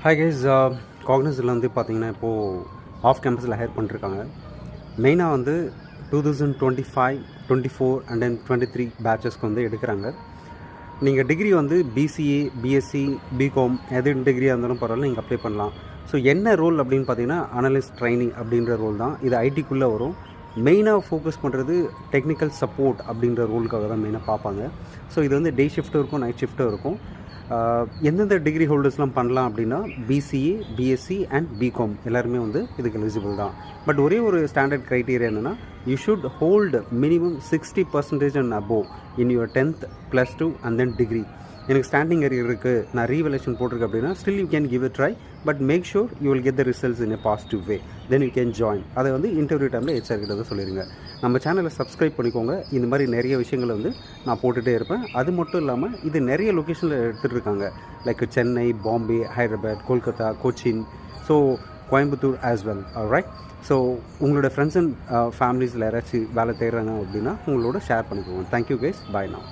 Hi guys, காக்னிஸில் வந்து பார்த்தீங்கன்னா இப்போது ஆஃப் கேம்பஸில் ஹையர் பண்ணிருக்காங்க. மெயினாக வந்து 2025, 24 அண்ட் தென் 23 பேட்சஸ்க்கு வந்து எடுக்கிறாங்க. நீங்கள் டிகிரி வந்து பிசிஏ, பிஎஸ்சி, பிகாம் எது டிகிரியாக இருந்தாலும் பரவாயில்ல, நீங்கள் அப்ளை பண்ணலாம். ஸோ என்ன ரோல் அப்படின்னு பார்த்தீங்கன்னா அனலிஸ்ட் ட்ரைனிங் அப்படின்ற ரோல் தான். இது ஐடிக்குள்ளே வரும். மெயினாக ஃபோக்கஸ் பண்ணுறது டெக்னிக்கல் சப்போர்ட் அப்படின்ற ரோலுக்காக தான் மெயினாக பார்ப்பாங்க. ஸோ இது வந்து டே ஷிஃப்ட்டும் இருக்கும், நைட் ஷிஃப்ட்டும் இருக்கும். எந்தெந்த டிகிரி ஹோல்டர்ஸ்லாம் பண்ணலாம் அப்படின்னா பிசிஏ, பிஎஸ்சி அண்ட் பிகாம் எல்லாருமே வந்து இதுக்கு எலிஜிபிள் தான். பட் ஒரே ஒரு ஸ்டாண்டர்ட் க்ரைட்டீரியா என்னென்னா you should hold minimum 60% and above in your 10th +2 and then degree. எனக்கு ஸ்டாண்டிங் அரியர் இருக்குது, நான் ரீவலேஷன் போட்டிருக்கு அப்படின்னா still you can give it try, but make sure you will get the results in a positive way, then you can join. அதை வந்து interview டைமில் HR கிட்ட தான் சொல்லிடுங்க. நம்ம சேனலை சப்ஸ்கிரைப் பண்ணிக்கோங்க. இந்த மாதிரி நிறைய விஷயங்களை வந்து நான் போட்டுகிட்டே இருப்பேன். அது மட்டும் இல்லாமல் இது நிறைய லொக்கேஷனில் எடுத்துகிட்டு இருக்காங்க, like Chennai, Bombay, Hyderabad, Kolkata, Cochin, so Coimbatore as well. Right, so உங்களோட ஃப்ரெண்ட்ஸ் அண்ட் ஃபேமிலிஸில் யாராச்சும் வேலை தேடுறாங்க அப்படின்னா உங்களோட ஷேர் பண்ணிக்கோங்க. தேங்க்யூ கைஸ், பாய் நவ்.